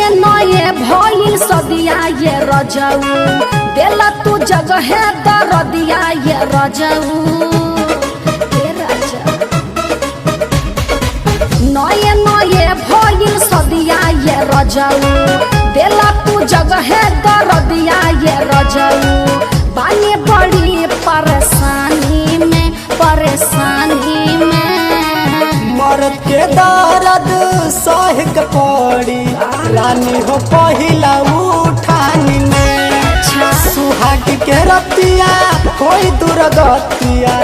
नये नये भइल सदिया ये रजऊ देला तू जगह दरदिया ये रजऊ नये नये भइल सदिया ये रजऊ देला तू जगह दरदिया ये रजऊ बानी बड़ी परेशानी में मर्द के दर्द सह के पड़ी रानी हो पहिला उठानी में सुहाग के रतिया कोई दुर्गतिया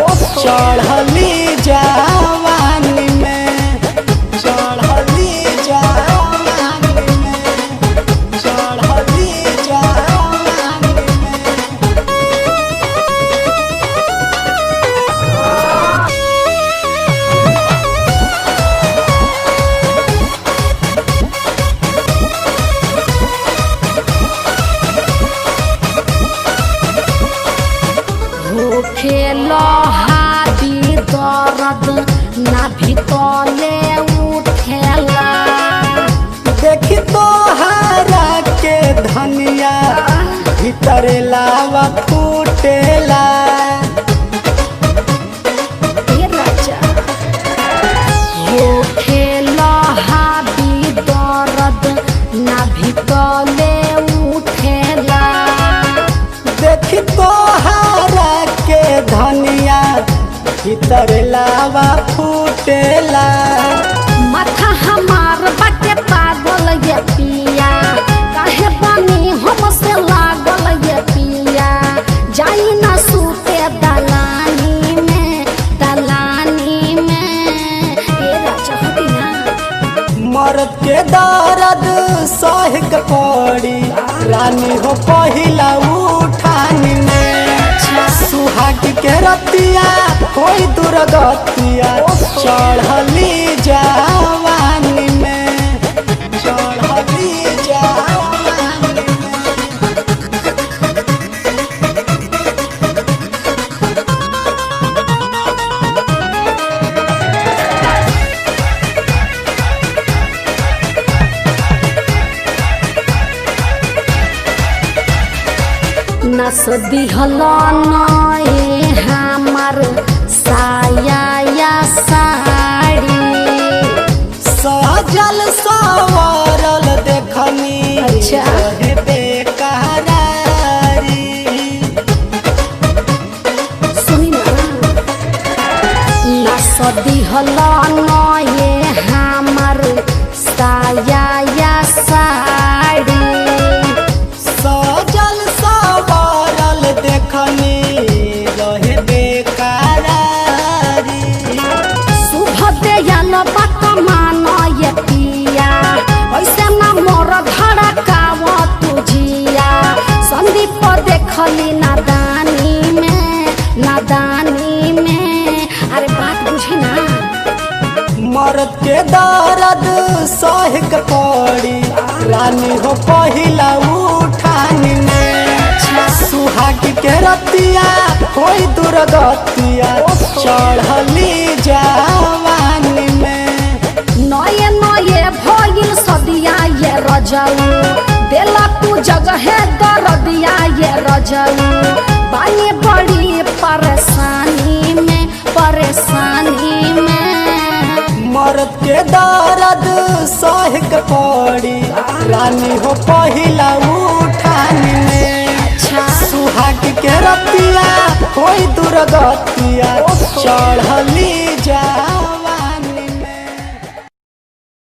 चढ़ली जवानी में चढ़ली जवानी में चढ़ली जवानी में खेलो हादी दर्द ना भीतले उठेला देखी तो हरा के धनिया भीतर लावा फूटेला खेलो हादी दर्द ना भीतले उठेला देखी तो हरा के धनिया भीतर लावा फूटेला माथा हमार बाटे पागल ये पिया काहे बनी हमसे लागल ये पिया जाई ना सूते दलानी में ये राजा हटिया मर्द के दर्द सह के पड़ी रानी हो पहिला उठानी में सुहाग के रतिया कोई दुर्गतिया चढ़ली जवानी में चढ़ली जवानी नस दिहला नए हमार साया या साड़ी सजल सवारल देखनी अच्छा। रहे बेकरारी सुनी ना नस दिहला नए हमार साया या साड़ी सजल सवारल देखनी रहे बेकरारी शुभ दयाल बात मान ये पिया ऐसे ना मोर धड़काव तुझिया संदीप देखली नादानी में अरे बात बुझी ना मर्द के दर्द सह के पड़ी रानी हो पहिला उठानी में सुहाग के रतिया कोई दुर्गतिया चढ़ली जवानी में नये नये भइल सदिया ये रजऊ देला तू जगह दरदिया ये रजऊ बानी बड़ी परेशानी में मर्द के दर्द सह के पड़ी रानी हो पहिला उठानी में सुहाग के रतिया कोई दुर्गतिया चढ़ली जा